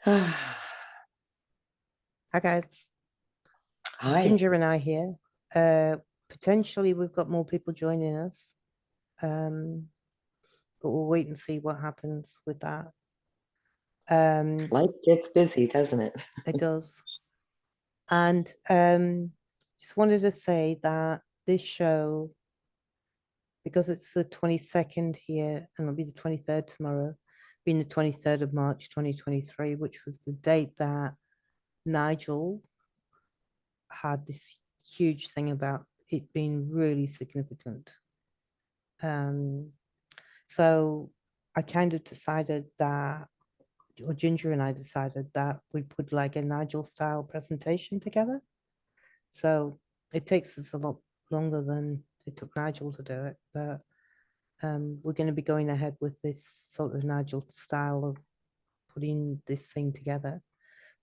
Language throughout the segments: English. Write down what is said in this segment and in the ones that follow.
Hi. Hi guys, Ginger and I here. Uh, Potentially we've got more people joining us, um, but we'll wait and see what happens with that. Um, Life gets busy, doesn't it? it does, and just wanted to say that this show, because it's the 22nd here, and it'll be the 23rd tomorrow, being the 23rd of March 2023, which was the date that Nigel had this huge thing about it being really significant. Um, so I kind of decided that, or Ginger and I decided that we put like a Nigel style presentation together. So it takes us a lot longer than it took Nigel to do it, but we're going to be going ahead with this sort of Nigel style of putting this thing together.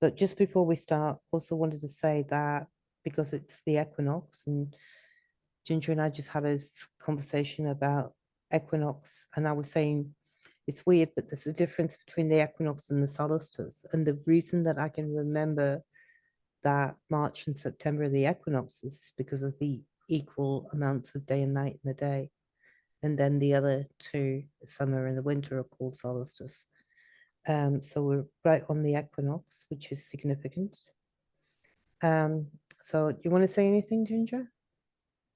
But just before we start, also wanted to say that because it's the equinox and Ginger and I just had a conversation about equinox, and I was saying it's weird, but there's a difference between the equinox and the solstice. And the reason that I can remember that March and September are the equinoxes is because of the equal amounts of day and night in the day. And then the other two, the summer and the winter, are called solstice. So we're right on the equinox, which is significant. So do you want to say anything, Ginger?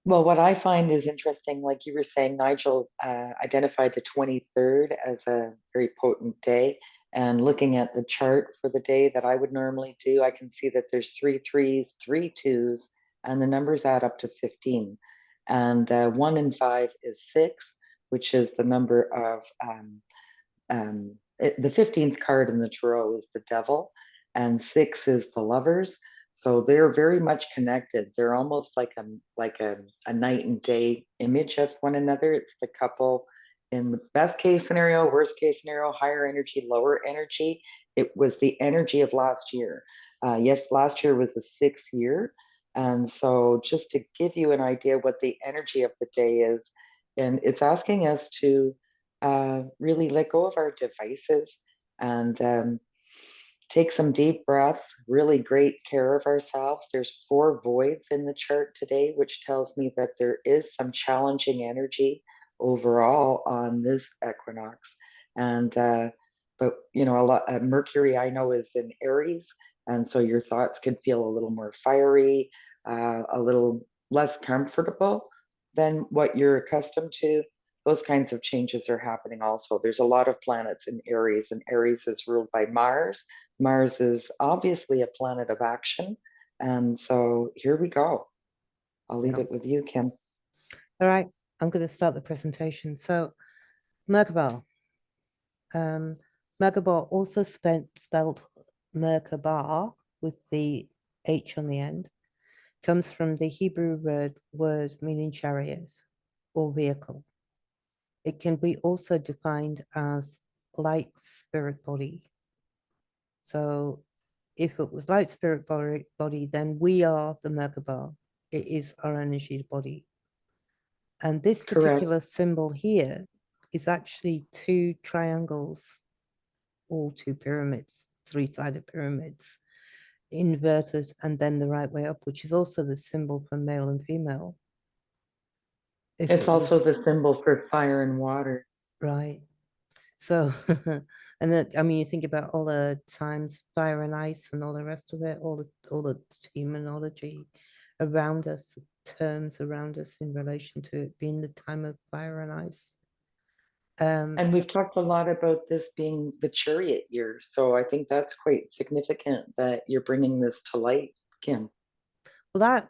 Well, what I find is interesting, like you were saying, Nigel identified the 23rd as a very potent day. And looking at the chart for the day that I would normally do, I can see that there's three threes, three twos, and the numbers add up to 15. And one and five is six, which is the number of the 15th card in the tarot is the devil, and six is the lovers. So they're very much connected. They're almost like a night and day image of one another. It's the couple in the best case scenario, worst case scenario, higher energy, lower energy. It was the energy of last year. Yes, last year was the sixth year. And so just to give you an idea what the energy of the day is, and it's asking us to really let go of our devices and take some deep breaths, really great care of ourselves. There's four voids in the chart today, which tells me that there is some challenging energy overall on this equinox. And but you know, a lot Mercury I know is in Aries, and so your thoughts can feel a little more fiery, a little less comfortable than what you're accustomed to. Those kinds of changes are happening also. There's a lot of planets in Aries, and Aries is ruled by Mars. Mars is obviously a planet of action. And so here we go. I'll leave Yeah. it with you, Kim. All right, I'm going to start the presentation. So Merkaba, um, Merkaba also spelled Merkaba with the H on the end, comes from the Hebrew word meaning chariot or vehicle. It can be also defined as light spirit body. So if it was light spirit body, then we are the Merkaba. It is our energy body. And this Correct. particular symbol here is actually two triangles or two pyramids, three-sided pyramids, inverted and then the right way up, which is also the symbol for male and female. If It's it also was the symbol for fire and water. right. So, and then I mean, you think about all the times fire and ice and all the rest of it, all the terminology around us, the terms around us in relation to it being the time of fire and ice. And So we've talked a lot about this being the chariot year. So I think that's quite significant that you're bringing this to light, Kim. well, that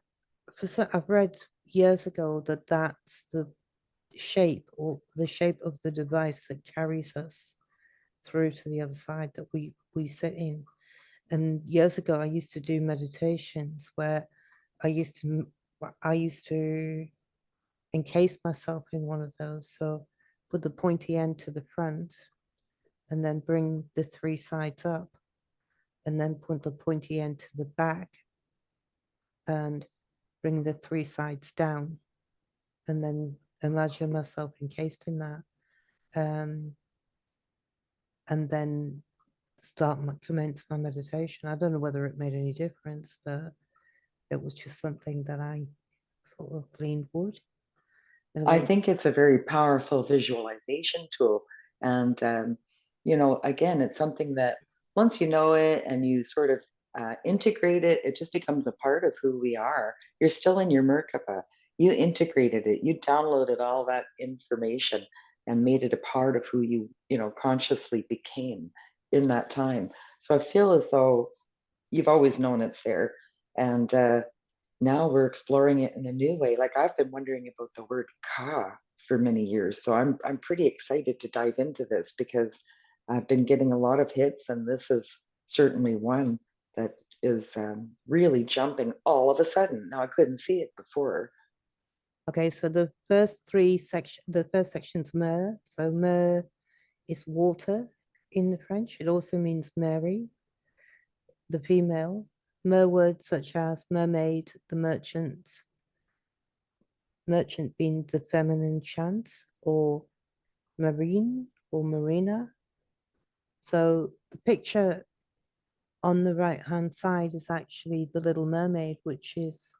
I've read years ago that that's the shape or the shape of the device that carries us through to the other side that we sit in. And years ago, I used to do meditations where I used to I used to encase myself in one of those. So put the pointy end to the front and then bring the three sides up and then put the pointy end to the back and bring the three sides down and then imagine myself encased in that. Um, and then commence my meditation. I don't know whether it made any difference, but it was just something that I sort of gleaned would. I Anyway, think it's a very powerful visualization tool. And, again, it's something that once you know it and you sort of integrate it, it just becomes a part of who we are. You're still in your Merkaba. You integrated it, you downloaded all that information and made it a part of who you consciously became in that time. So I feel as though you've always known it's there. And now we're exploring it in a new way. Like I've been wondering about the word ka for many years. So I'm pretty excited to dive into this because I've been getting a lot of hits, and this is certainly one that is really jumping all of a sudden. Now I couldn't see it before. okay, so the first section's mer. So mer is water in French. It also means Mary, the female. Mer words such as mermaid, the merchant being the feminine chant, or marine or marina. So the picture on the right hand side is actually the Little Mermaid, which is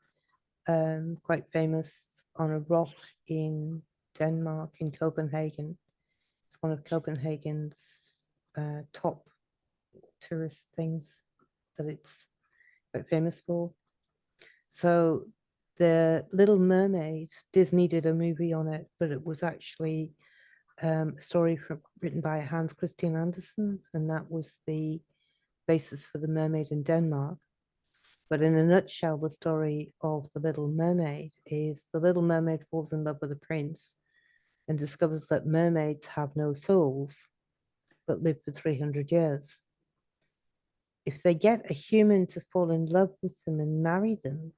quite famous on a rock in Denmark, in Copenhagen. It's one of Copenhagen's top tourist things that it's quite famous for. So the Little Mermaid, Disney did a movie on it, but it was actually a story written by Hans Christian Andersen, and that was the basis for The Mermaid in Denmark. But in a nutshell, the story of The Little Mermaid is the Little Mermaid falls in love with a prince and discovers that mermaids have no souls but live for 300 years. If they get a human to fall in love with them and marry them,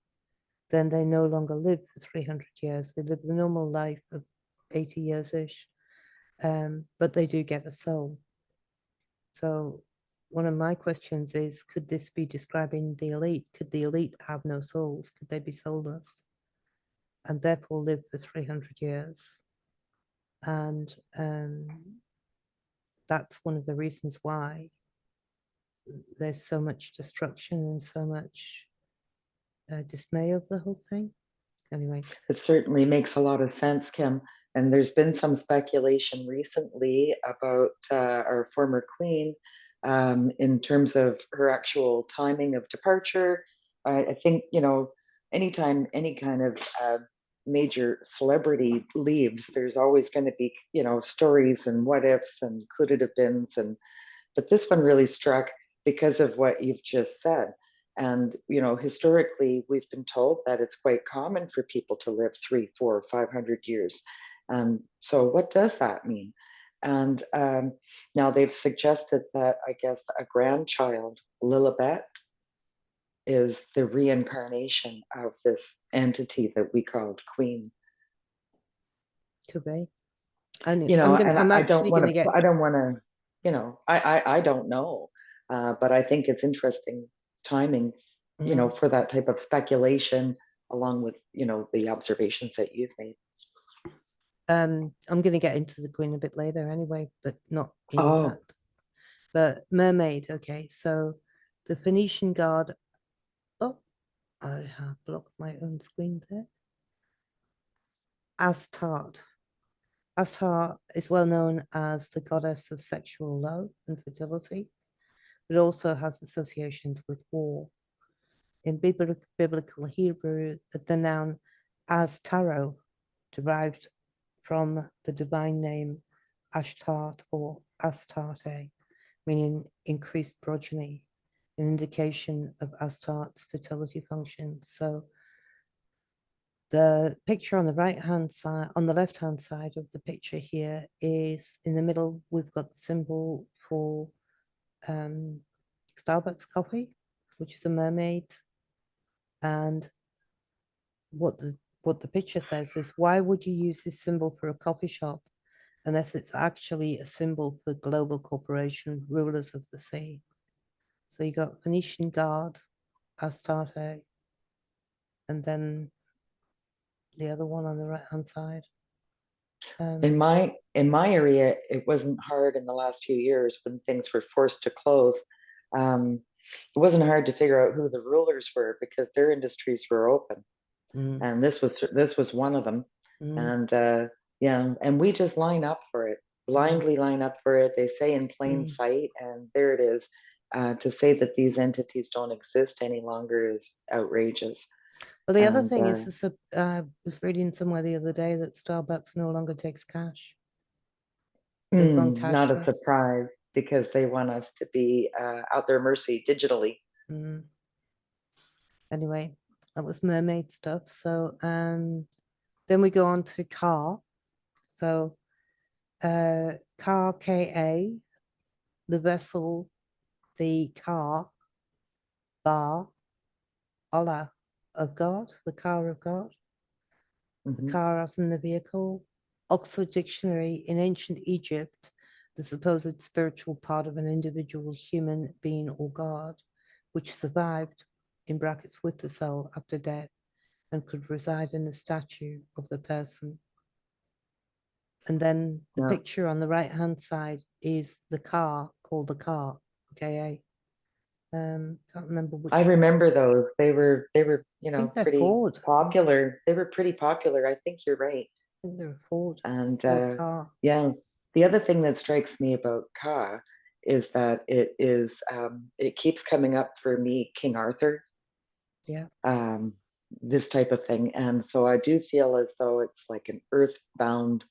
then they no longer live for 300 years. They live the normal life of 80 years ish, but they do get a soul. So, one of my questions is, could this be describing the elite? Could the elite have no souls? Could they be soulless and therefore live for 300 years? And that's one of the reasons why there's so much destruction and so much dismay of the whole thing. Anyway. It certainly makes a lot of sense, Kim. And there's been some speculation recently about our former queen in terms of her actual timing of departure. I think, anytime any kind of major celebrity leaves, there's always going to be, stories and what ifs and could it have been. But this one really struck because of what you've just said. And historically, we've been told that it's quite common for people to live 3, 4, 500 years. And so, what does that mean? And now they've suggested that I guess a grandchild, Lilibet, is the reincarnation of this entity that we called Queen. Could be. I'm And actually gonna get. I don't want to, I don't know, but I think it's interesting timing, for that type of speculation, along with, the observations that you've made. I'm gonna get into the Queen a bit later anyway, but not in that. Oh, But mermaid, okay. So the Phoenician god. Oh, I have blocked my own screen there. Astarte. Astarte is well known as the goddess of sexual love and fertility, but also has associations with war. In biblical Hebrew, the noun Astaro derived from the divine name Ashtart or Astarte, meaning increased progeny, an indication of Astarte's fertility function. So the picture on the right hand side, on the left hand side of the picture here is in the middle, we've got the symbol for Starbucks coffee, which is a mermaid. And what the picture says is, why would you use this symbol for a coffee shop unless it's actually a symbol for global corporation rulers of the sea? So you got Phoenician god, Astarte, and then the other one on the right hand side. In Um, my area, it wasn't hard in the last few years when things were forced to close. It wasn't hard to figure out who the rulers were because their industries were open, mm, and this was one of them. mm, And yeah, and we just line up for it, mm, blindly line up for it. They say in plain mm. sight, and there it is. To say that these entities don't exist any longer is outrageous. Well, the other And thing is that I was reading somewhere the other day that Starbucks no longer takes cash. They've gone not a cashless. surprise because they want us to be at their mercy digitally. Mm. Anyway, that was mermaid stuff. So then we go on to car. So car KA, the vessel, the car, bar, Allah of God, the car of God, the Mhm. car as in the vehicle. Oxford Dictionary, in ancient Egypt, the supposed spiritual part of an individual human being or God, which survived, in brackets, with the soul after death and could reside in a statue of the person. And then the Yeah, picture on the right hand side is the car called the car, KA. Can't remember I which. remember those. They were, I think they're pretty Ford. popular. They were pretty popular. I think you're right. I think they're a Ford. And Ford car. yeah, the other thing that strikes me about Ka is that it keeps coming up for me, King Arthur, Yeah. um, this type of thing. And so I do feel as though it's like an earthbound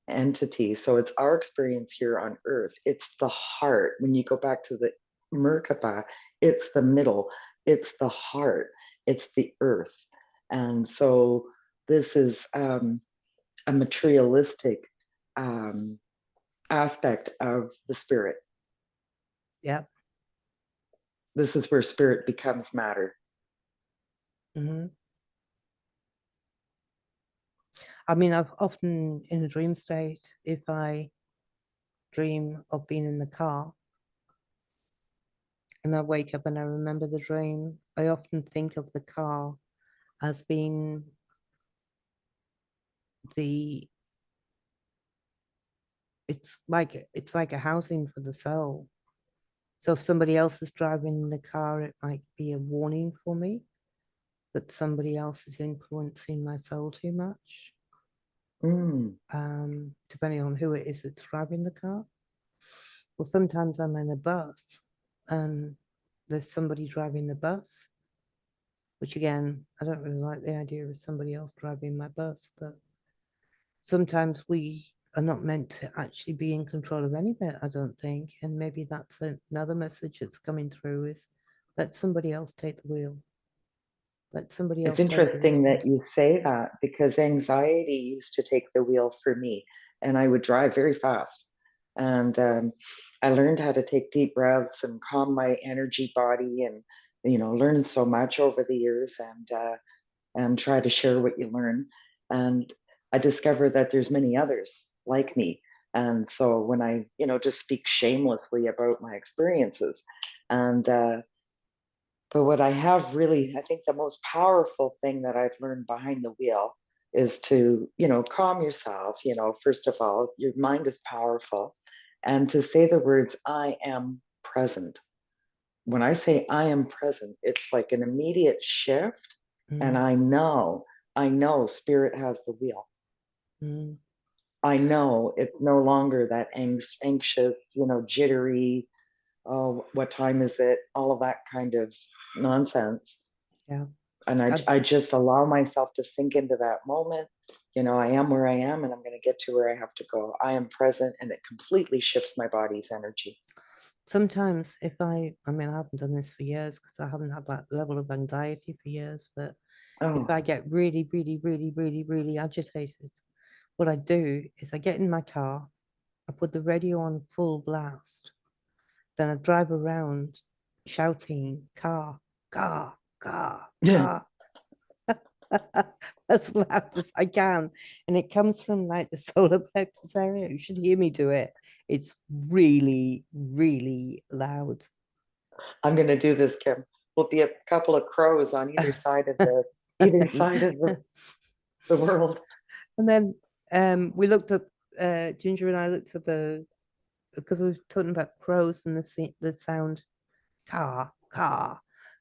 entity. So it's our experience here on earth. It's the heart. When you go back to the Merkaba, it's the middle, it's the heart, it's the earth. And so this is a materialistic um, aspect of the spirit. Yeah. This is where spirit becomes matter. Hmm. I mean, I've often in a dream state, if I dream of being in the car and I wake up and I remember the dream, I often think of the car as being the it's like a housing for the soul. So if somebody else is driving the car, it might be a warning for me that somebody else is influencing my soul too much. Mm. Depending on who it is that's driving the car. Or sometimes I'm in a bus and there's somebody driving the bus, which again, I don't really like the idea of somebody else driving my bus, but sometimes we are not meant to actually be in control of any bit, I don't think. And maybe that's another message that's coming through is let somebody else take the wheel. Let somebody It's else take the interesting that responsibility. you say that because anxiety used to take the wheel for me, and I would drive very fast. And I learned how to take deep breaths and calm my energy body, and learn so much over the years, and try to share what you learn. And I discovered that there's many others like me. And so when I, just speak shamelessly about my experiences, and but what I have really, I think the most powerful thing that I've learned behind the wheel is to, calm yourself. First of all, your mind is powerful. And to say the words, I am present. When I say I am present, it's like an immediate shift. And Mm, I know spirit has the wheel. mm, I know it's no longer that anxious, jittery, oh, what time is it? All of that kind of nonsense. yeah. And I, I, I just allow myself to sink into that moment. I am where I am and I'm going to get to where I have to go. I am present and it completely shifts my body's energy. Sometimes if I mean, I haven't done this for years because I haven't had that level of anxiety for years, but if Oh, I get really, really, really, really, really agitated, what I do is I get in my car, I put the radio on full blast, then I drive around shouting, car, car, car, yeah. car, as loud as I can. And it comes from like the solar plexus area. You should hear me do it. It's really, really loud. I'm going to do this, Kim. We'll be a couple of crows on either side of the and either side of the world. then We looked up, Ginger and I looked up because we were talking about crows and the sound car.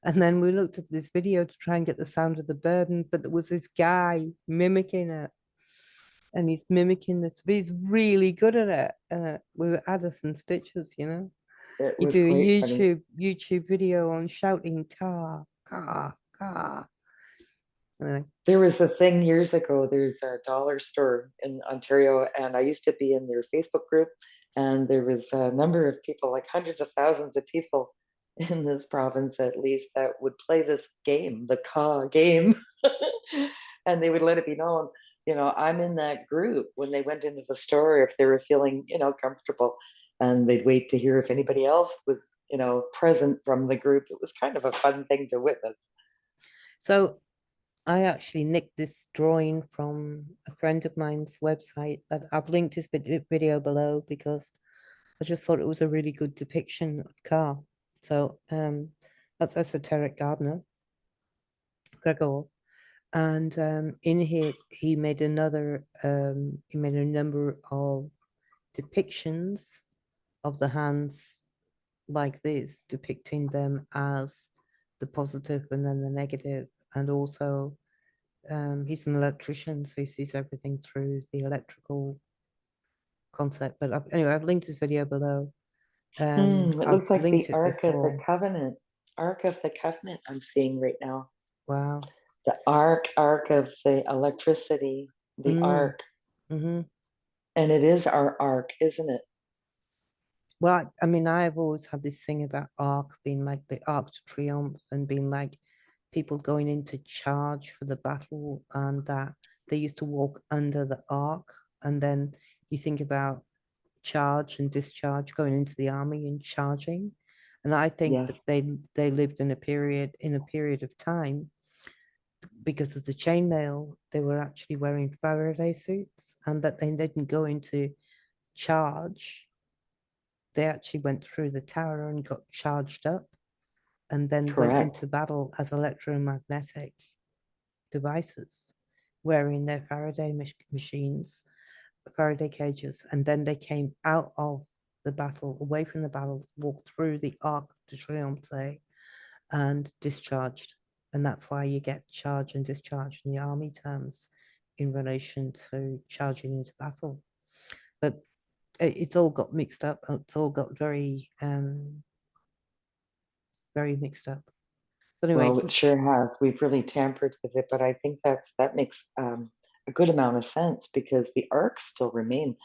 And then we looked up this video to try and get the sound of the bird, but there was this guy mimicking it. And he's mimicking this, but he's really good at it. With Addison Stitches, you know. It You was do a quite funny. YouTube video on shouting car. Anyway, There was a thing years ago. There's a dollar store in Ontario, and I used to be in their Facebook group. And there was a number of people, like hundreds of thousands of people in this province at least, that would play this game, the Ka game. And they would let it be known, I'm in that group when they went into the store if they were feeling, comfortable. And they'd wait to hear if anybody else was, present from the group. It was kind of a fun thing to witness. so I actually nicked this drawing from a friend of mine's website that I've linked his video below because I just thought it was a really good depiction of car. So that's Esoteric Gardener, Gregor. And in here he made a number of depictions of the hands like this, depicting them as the positive and then the negative. And also he's an electrician, so he sees everything through the electrical concept. But anyway, I've linked his video below. It I've looks like linked the it Ark of the before. Covenant. Ark of the Covenant I'm seeing right now. Wow. The Ark of the electricity, the Mm, Ark. hmm And it is our Ark, isn't it? Well, I mean, I've always had this thing about Arc being like the Arc de Triomphe and being like people going into charge for the battle, and that they used to walk under the Arc. And then you think about charge and discharge going into the army and charging. And I think Yes, that they lived in a period of time because of the chainmail, they were actually wearing Faraday suits, and that they didn't go into charge. They actually went through the tower and got charged up and then went correct. into battle as electromagnetic devices, wearing their Faraday machines, Faraday cages, and then they came out of the battle, away from the battle, walked through the Arc de Triomphe and discharged. And that's why you get charge and discharge in the army terms in relation to charging into battle. But it's all got mixed up. It's all got very mixed up. So anyway, Well, it sure has. We've really tampered with it, but I think that makes a good amount of sense because the arcs still remain.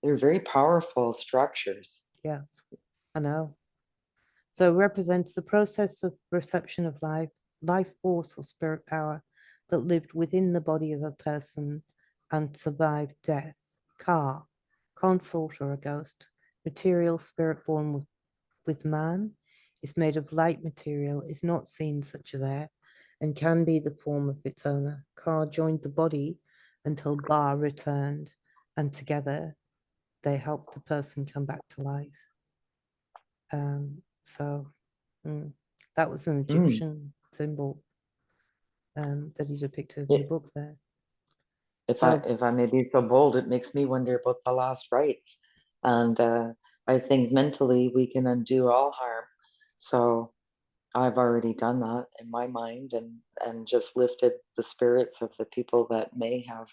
They're very powerful structures. yes, I know. So it represents the process of perception of life force or spirit power that lived within the body of a person and survived death. Ka, consort or a ghost, material spirit born with man, is made of light material, is not seen such as air, and can be the form of its owner. Ka joined the body until Ba returned, and together they helped the person come back to life. So that was an Mm. Egyptian symbol that he depicted in the It, book there. if I So if I may be so bold, it makes me wonder about the last rites, and I think mentally we can undo all harm. So I've already done that in my mind, and just lifted the spirits of the people that may have,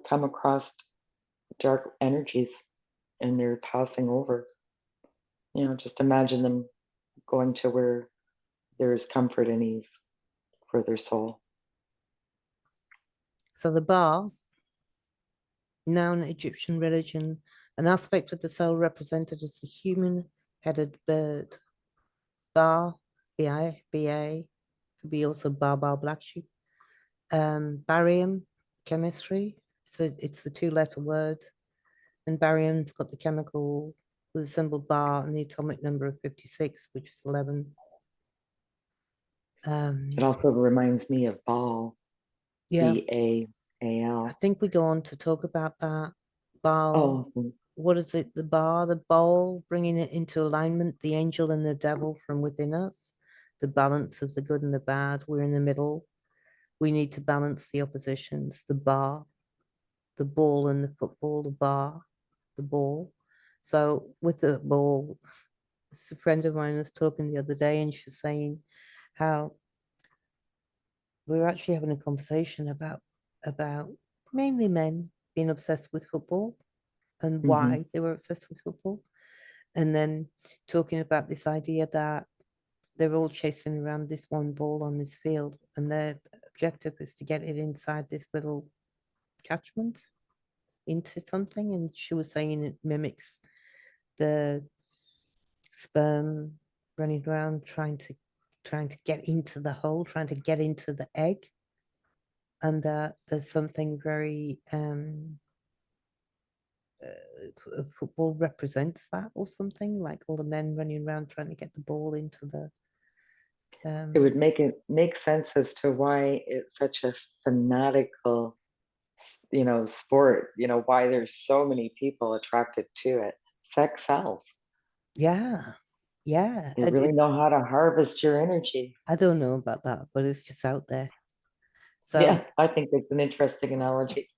come across dark energies, and they're passing over. Just imagine them going to where there is comfort and ease for their soul. so the Ba, now in Egyptian religion, an aspect of the soul represented as the human-headed bird. Ba, B-A, could be also Ba black sheep. Barium chemistry. So it's the two-letter word, and barium's got the chemical with the symbol bar and the atomic number of 56, which is 11. It Um, also reminds me of Baal, yeah, I Baal. think we go on to talk about that. Baal, Oh, what is it? The bar, the bowl, bringing it into alignment, the angel and the devil from within us, the balance of the good and the bad. We're in the middle. We need to balance the oppositions, the bar. the ball and the football, the bar, the ball. So with the ball, a friend of mine was talking the other day, and she was saying how we were actually having a conversation about mainly men being obsessed with football and Hmm. why they were obsessed with football, and then talking about this idea that they're all chasing around this one ball on this field, and their objective is to get it inside this little catchment into something. And she was saying it mimics the sperm running around trying to get into the hole, trying to get into the egg, and that there's something very football represents that or something, like all the men running around trying to get the ball into the It would um make sense as to why it's such a fanatical, sport, why there's so many people attracted to it. Sex sells. yeah, yeah. They really know how to harvest your energy. I don't know about that, but it's just out there. Yeah, So I think it's an interesting analogy.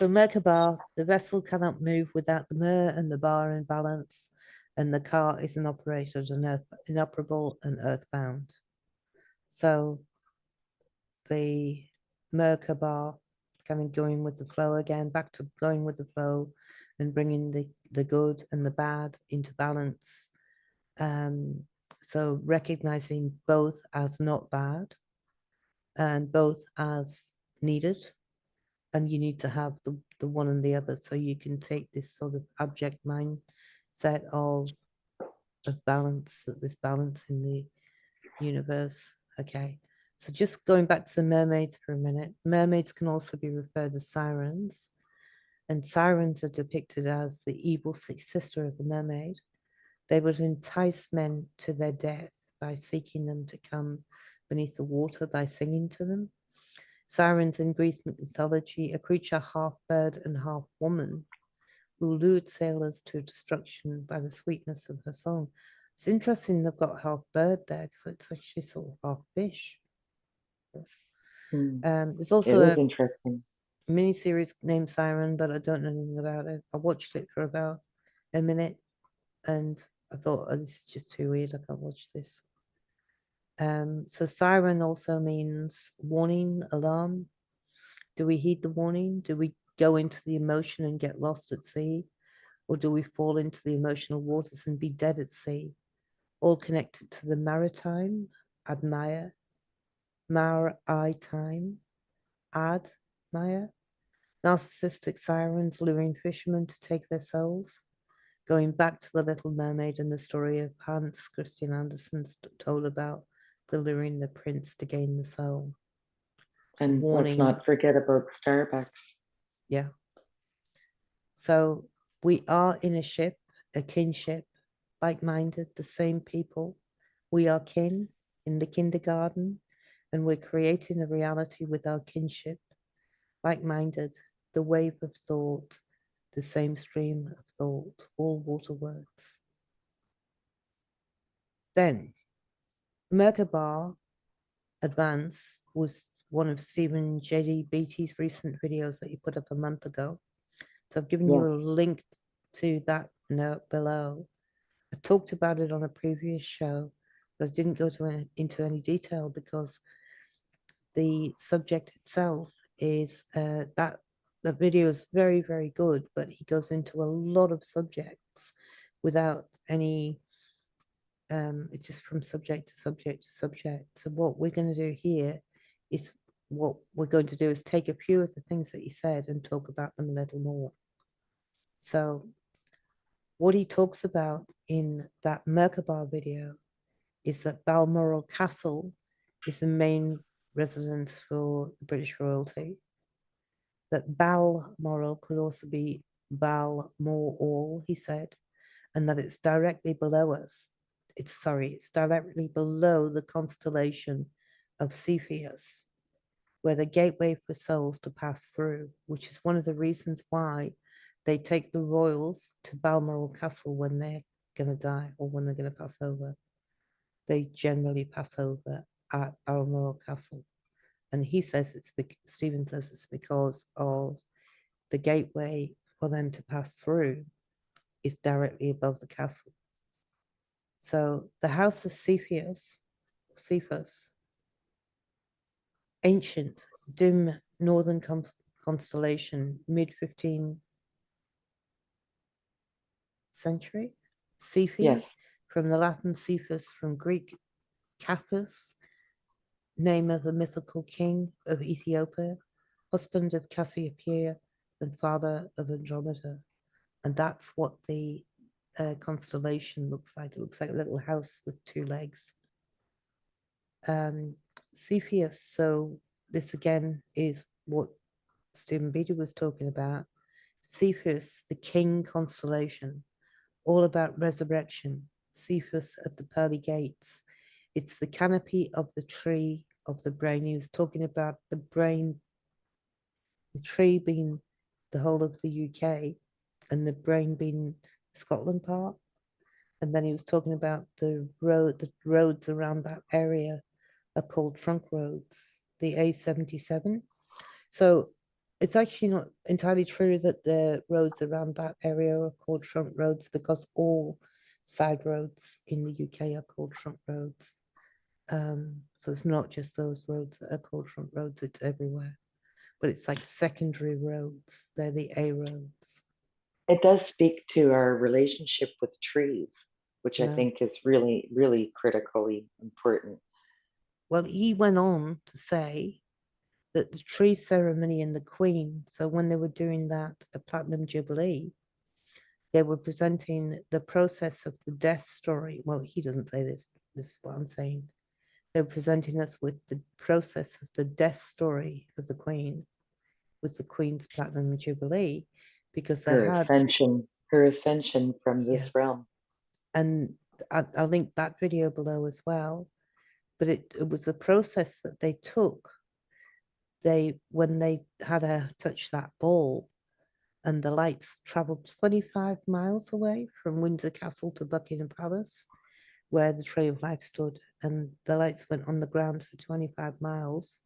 MER KA BA, the vessel cannot move without the MER and the bar in balance, and the car is inoperable and earthbound. So the MER KA BA kind of going with the flow again, back to going with the flow and bringing the good and the bad into balance. So recognizing both as not bad and both as needed, and you need to have the one and the other, so you can take this sort of abject mindset of balance, that there's balance in the universe. Okay, so just going back to the mermaids for a minute. Mermaids can also be referred as sirens, and sirens are depicted as the evil sister of the mermaid. They would entice men to their death by seeking them to come beneath the water by singing to them. Sirens in Greek mythology, a creature half bird and half woman, who lured sailors to destruction by the sweetness of her song. It's interesting they've got half bird there because it's actually sort of half fish. Hmm. There's It also is a interesting. mini series named Siren, but I don't know anything about it. I watched it for about a minute and I thought, oh, this is just too weird. I can't watch this. So siren also means warning, alarm. Do we heed the warning? Do we go into the emotion and get lost at sea? Or do we fall into the emotional waters and be dead at sea? All connected to the maritime, admire, maritime, admire. Narcissistic sirens luring fishermen to take their souls. Going back to the Little Mermaid and the story of Hans Christian Andersen's told about the luring the prince to gain the soul. And let's Warning, not forget about Starbucks. yeah. So we are in a ship, a kinship, like-minded, the same people. We are kin in the kindergarten, and we're creating a reality with our kinship, like-minded, the wave of thought, the same stream of thought, all water words. Then MER KA BA Advance was one of Stephen J.D. Beatty's recent videos that he put up a month ago. So I've given Yeah. you a link to that note below. I talked about it on a previous show, but I didn't go into any detail because the subject itself is that the video is very, very good, but he goes into a lot of subjects without any it's just from subject to subject to subject. So what we're going to do here is what we're going to do is take a few of the things that he said and talk about them a little more. So what he talks about in that MER KA BA video is that Balmoral Castle is the main residence for the British royalty. That Balmoral could also be Balmoral, he said, and that it's directly below us. It's directly below the constellation of Cepheus, where the gateway for souls to pass through, which is one of the reasons why they take the royals to Balmoral Castle when they're going to die or when they're going to pass over. They generally pass over at Balmoral Castle. And he says Stephen says it's because of the gateway for them to pass through is directly above the castle. So the house of Cephas, ancient, dim northern constellation, mid-15th century. Cephi, Yes, from the Latin Cephas, from Greek Capus, name of the mythical king of Ethiopia, husband of Cassiopeia and father of Andromeda. And that's what the constellation looks like. It looks like a little house with two legs. Cepheus, so this again is what Stephen Beatty was talking about. Cepheus, the king constellation, all about resurrection. Cepheus at the pearly gates. It's the canopy of the tree of the brain. He was talking about the brain, the tree being the whole of the UK and the brain being Scotland part. And then he was talking about the roads around that area are called trunk roads, the A77. So it's actually not entirely true that the roads around that area are called trunk roads, because all side roads in the UK are called trunk roads. So it's not just those roads that are called trunk roads, it's everywhere. But it's like secondary roads, they're the A roads. it does speak to our relationship with trees, which I Yeah. think is really, really critically important. Well, he went on to say that the tree ceremony and the Queen, so when they were doing that a Platinum Jubilee, they were presenting the process of the death story. Well, he doesn't say this, this is what I'm saying. They're presenting us with the process of the death story of the Queen with the Queen's Platinum Jubilee, because they had, Her ascension from yeah, this realm. and I'll link that video below as well. But it was the process that they took. When they had her touch that ball, and the lights traveled 25 miles away from Windsor Castle to Buckingham Palace, where the Tree of Life stood, and the lights went on the ground for 25 miles.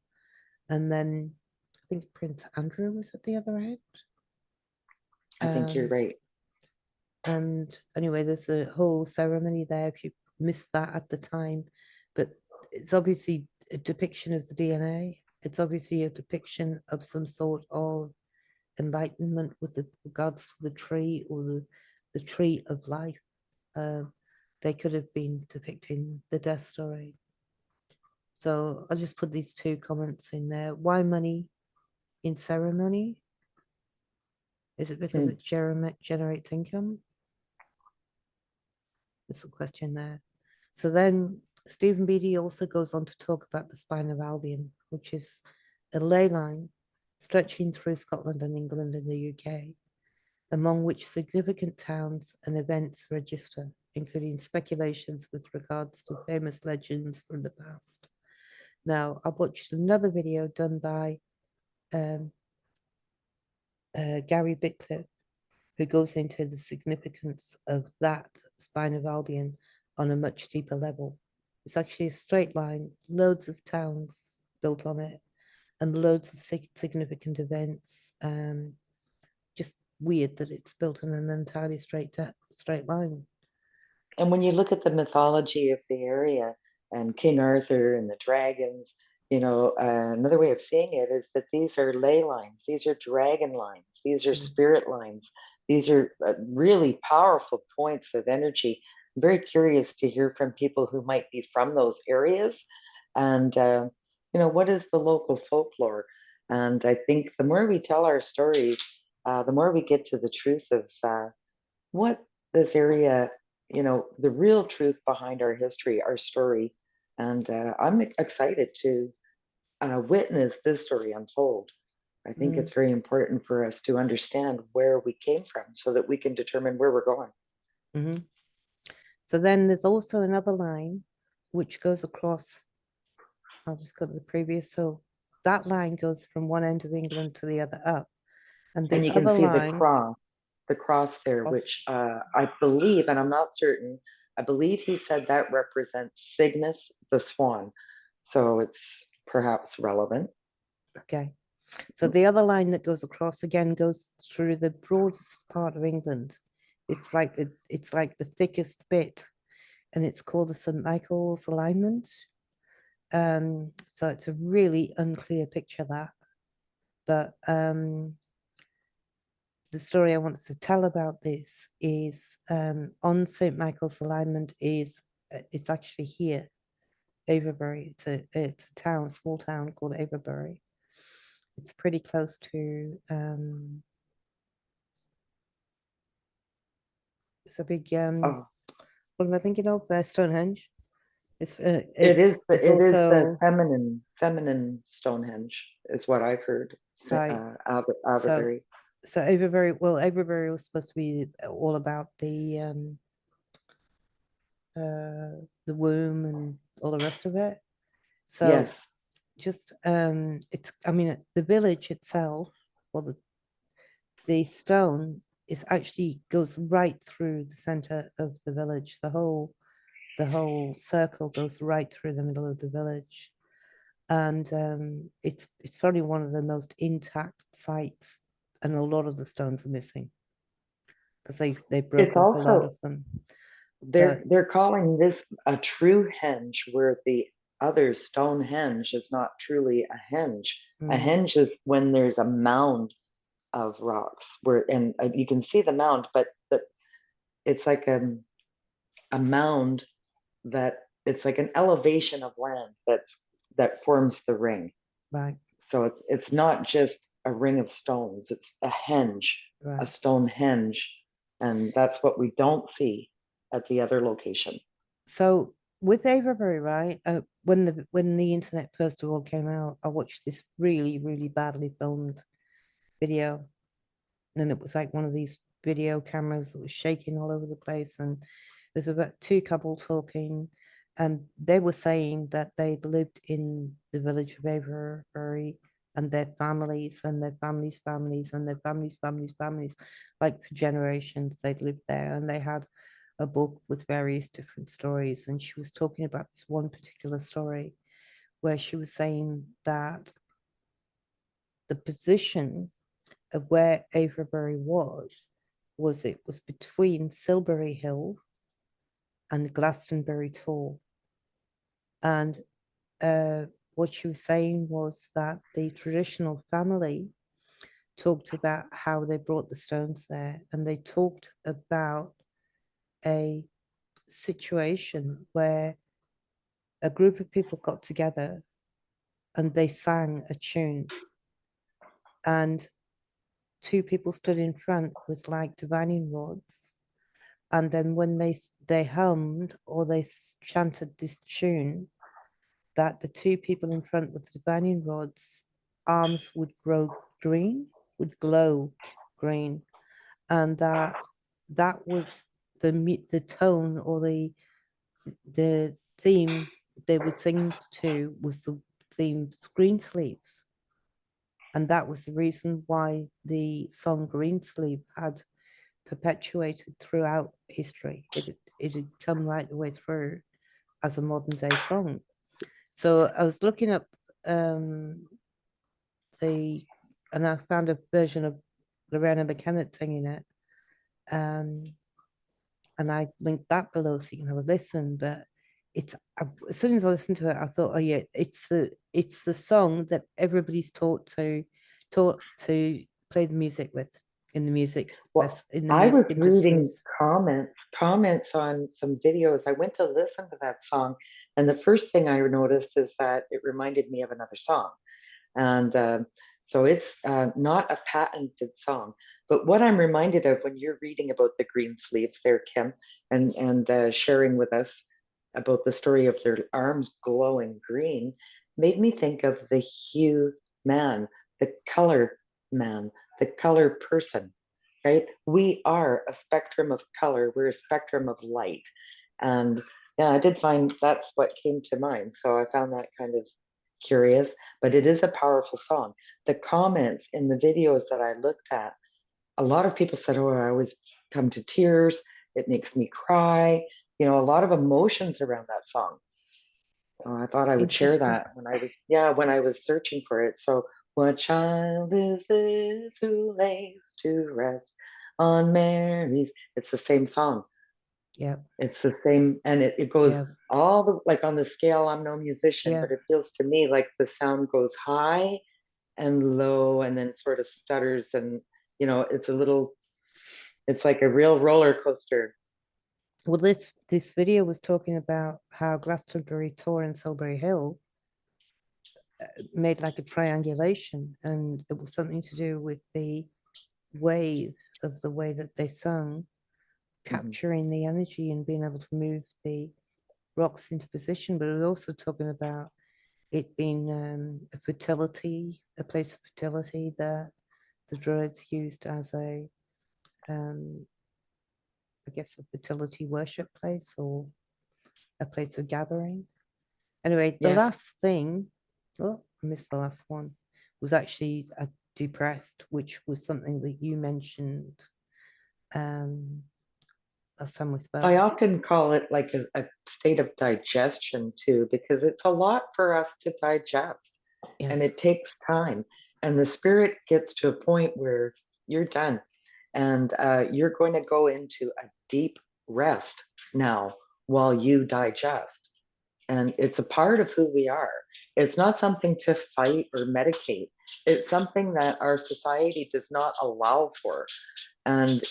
And then I think Prince Andrew was at the other end. I think you're Um, right. and anyway, there's a whole ceremony there if you missed that at the time. But it's obviously a depiction of the DNA. It's obviously a depiction of some sort of enlightenment with regards to the tree, or the tree of life. They could have been depicting the death story. So I'll just put these two comments in there. Why money in ceremony? Is it because Hmm. it generates income? There's a question there. So then Stephen Beatty also goes on to talk about the spine of Albion, which is a ley line stretching through Scotland and England and the UK, among which significant towns and events register, including speculations with regards to famous legends from the past. Now, I watched another video done by um, Gary Bickler, who goes into the significance of that spine of Albion on a much deeper level. It's actually a straight line, loads of towns built on it, and loads of significant events. Just weird that it's built in an entirely straight line. And when you look at the mythology of the area and King Arthur and the dragons, another way of seeing it is that these are ley lines, these are dragon lines, these are Mm. spirit lines, these are really powerful points of energy. I'm very curious to hear from people who might be from those areas, and what is the local folklore? And I think the more we tell our stories, the more we get to the truth of what this area, the real truth behind our history, our story. And I'm excited to witness this story unfold. I think Mm. it's very important for us to understand where we came from so that we can determine where we're going. Mm-hmm. So then there's also another line which goes across. I'll just go to the previous. So that line goes from one end of England to the other up. And And the you can other see line the cross there, across, which I believe, and I'm not certain, I believe he said that represents Cygnus, the swan. So it's perhaps relevant. okay. So the other line that goes across again goes through the broadest part of England. It's like the thickest bit, and it's called the St. Michael's alignment. So it's a really unclear picture that, but the story I wanted to tell about this is on St. Michael's alignment is it's actually here, Avebury. It's a town, small town called Avebury. It's pretty close to it's a big Oh, what am I thinking of? Stonehenge. It's it is the also feminine Stonehenge is what I've heard. right. So Avebury. so Avebury, well, Avebury was supposed to be all about the womb and all the rest of it. So Yes, just it's I mean the village itself, well the stone is actually goes right through the center of the village. The whole circle goes right through the middle of the village. And it's probably one of the most intact sites, and a lot of the stones are missing because they it's broke up a lot also of them. they're But they're calling this a true henge, where the other Stonehenge is not truly a henge. A mm, henge is when there's a mound of rocks where, and you can see the mound, but it's like a mound that it's like an elevation of land that forms the ring. right, So it's not just a ring of stones, it's a henge, a right. stone henge. And that's what we don't see at the other location. So with Avebury, right? When the internet first of all came out, I watched this really really badly filmed video, and it was like one of these video cameras that was shaking all over the place, and there's about two couple talking, and they were saying that they'd lived in the village of Avebury, and their families and their families families and their families, like for generations they'd lived there, and they had a book with various different stories. And she was talking about this one particular story where she was saying that the position of where Avebury was it was between Silbury Hill and Glastonbury Tor. And what she was saying was that the traditional family talked about how they brought the stones there, and they talked about a situation where a group of people got together and they sang a tune, and two people stood in front with like divining rods, and then when they hummed or they chanted this tune, that the two people in front with the divining rods arms would grow green, would glow green, and that was the tone or the theme they would sing to was the theme Greensleeves. And that was the reason why the song Greensleeve had perpetuated throughout history. It had come right the way through as a modern day song. So I was looking up the and I found a version of Lorena McKinnet singing it. Um, and I linked that below so you can have a listen. But as soon as I listened to it, I thought, oh yeah, it's the song that everybody's taught to play the music with in the music Well, in the I was music reading industries. comments on some videos. I went to listen to that song, and the first thing I noticed is that it reminded me of another song. And so it's not a patented song. But what I'm reminded of when you're reading about the Greensleeves there, Kim, and sharing with us about the story of their arms glowing green, made me think of the hue man, the color man, the color person, right? We are a spectrum of color. We're a spectrum of light. And yeah, I did find that's what came to mind. So I found that kind of curious, but it is a powerful song. The comments in the videos that I looked at, a lot of people said, oh, I always come to tears. It makes me cry. You know, a lot of emotions around that song. I thought I would share Interesting. that when I was, yeah, when I was searching for it. So What child is this who lays to rest on Mary's? It's the same song. Yeah, It's the same, and it goes yeah, all the like on the scale. I'm no musician, yeah. but it feels to me like the sound goes high and low and then sort of stutters, and it's a little, it's like a real roller coaster. Well, this video was talking about how Glastonbury Tor and Tilbury Hill made like a triangulation, and it was something to do with the wave of the way that they sung, Mhm. capturing the energy and being able to move the rocks into position. But it was also talking about it being a place of fertility that the Druids used as um, I guess, a fertility worship place or a place of gathering. Anyway, the Yes, last thing, oh, I missed the last one, was actually depressed, which was something that you mentioned um, last time we spoke. I often call it like a state of digestion too, because it's a lot for us to digest and Yes. it takes time. And the spirit gets to a point where you're done and you're going to go into a deep rest now while you digest. And it's a part of who we are. It's not something to fight or medicate. It's something that our society does not allow for. And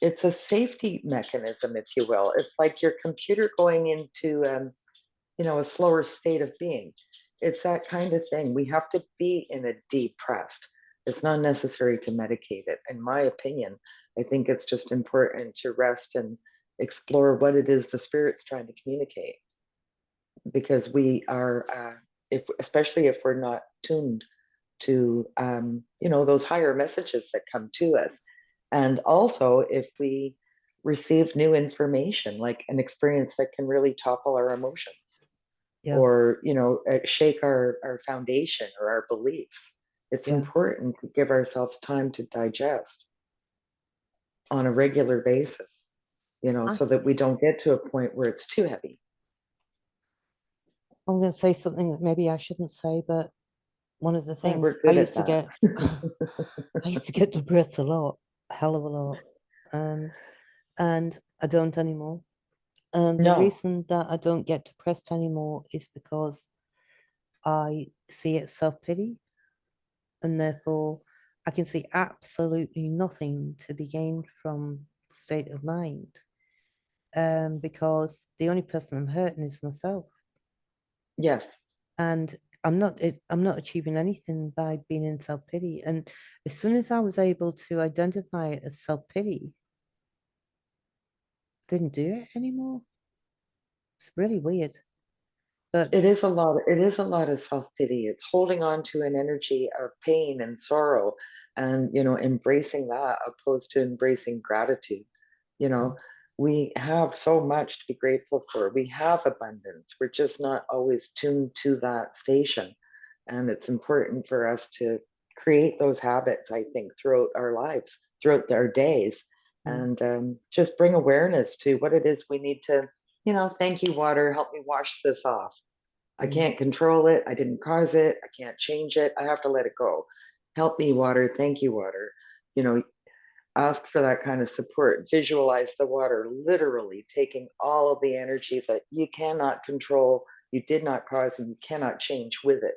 it's a safety mechanism, if you will. It's like your computer going into a slower state of being. It's that kind of thing. We have to be in a deep rest. It's not necessary to medicate it, in my opinion. I think it's just important to rest and explore what it is the spirit's trying to communicate, because we are, if especially if we're not tuned to, those higher messages that come to us, and also if we receive new information, like an experience that can really topple our emotions Yeah. or shake our foundation or our beliefs. It's Yeah. important to give ourselves time to digest on a regular basis, I, so that we don't get to a point where it's too heavy. I'm going to say something that maybe I shouldn't say, but one of the Yeah, things we're I good at used to that. get, I used to get depressed a lot, a hell of a lot. Um, and I don't anymore. And the No. reason that I don't get depressed anymore is because I see it self-pity, and therefore I can see absolutely nothing to be gained from the state of mind. Because the only person I'm hurting is myself. Yes. And I'm not achieving anything by being in self-pity. And as soon as I was able to identify it as self-pity, I didn't do it anymore. It's really weird. But It is a lot of self-pity. It's holding on to an energy of pain and sorrow and, embracing that opposed to embracing gratitude. You know, we have so much to be grateful for. We have abundance. We're just not always tuned to that station. And it's important for us to create those habits, I think, throughout our lives, throughout our days, mm, and just bring awareness to what it is we need to, thank you, water, help me wash this off. I mm, can't control it. I didn't cause it. I can't change it. I have to let it go. Help me, water. Thank you, water. You know, ask for that kind of support. Visualize the water literally taking all of the energy that you cannot control, you did not cause, and you cannot change with it.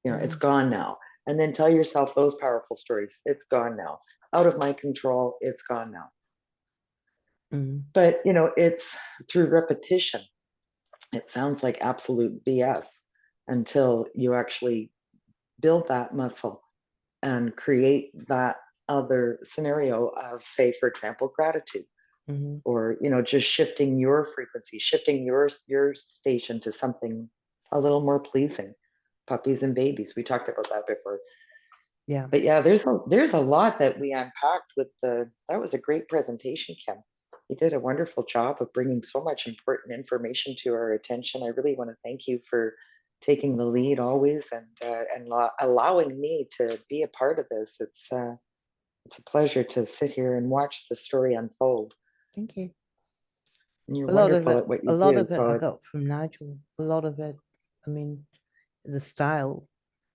It's mm, gone now. And then tell yourself those powerful stories. It's gone now. Out of my control. It's gone now. mm, But, it's through repetition. It sounds like absolute BS until you actually build that muscle and create that other scenario of, say, for example, gratitude, mm, or just shifting your frequency, shifting your station to something a little more pleasing. Puppies and babies, we talked about that before. yeah. But yeah, there's a lot that we unpacked with the that was a great presentation, Kim. You did a wonderful job of bringing so much important information to our attention. I really want to thank you for taking the lead always, and allowing me to be a part of this. It's a pleasure to sit here and watch the story unfold. Thank you. And you're wonderful at what A you lot do. of it I So got from Nigel. A lot of it, I mean, the style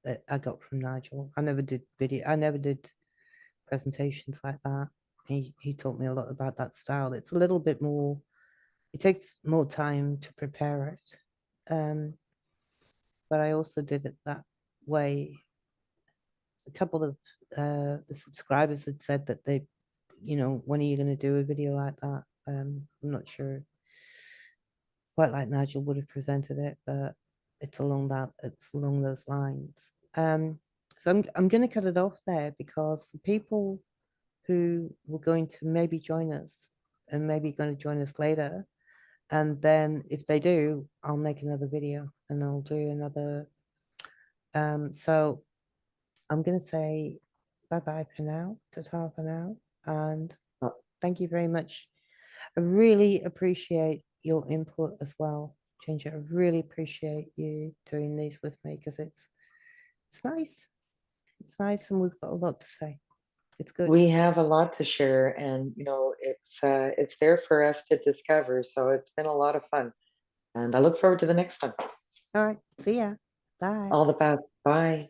that I got from Nigel. I never did video. I never did presentations like that. He taught me a lot about that style. It's a little bit more. It takes more time to prepare it, but I also did it that way. A couple of the subscribers had said that they, when are you going to do a video like that? I'm not sure quite like Nigel would have presented it, but it's along those lines. So I'm going to cut it off there because the people who were going to maybe join us and maybe going to join us later, and then if they do, I'll make another video and I'll do another. So I'm going to say bye bye for now, ta-ta for now, and Uh, thank you very much. I really appreciate your input as well, Ginger. I really appreciate you doing these with me because it's nice. It's nice, and we've got a lot to say. It's good. We have a lot to share, and it's there for us to discover. So it's been a lot of fun, and I look forward to the next one. All right. See ya. Bye. All the best. Bye.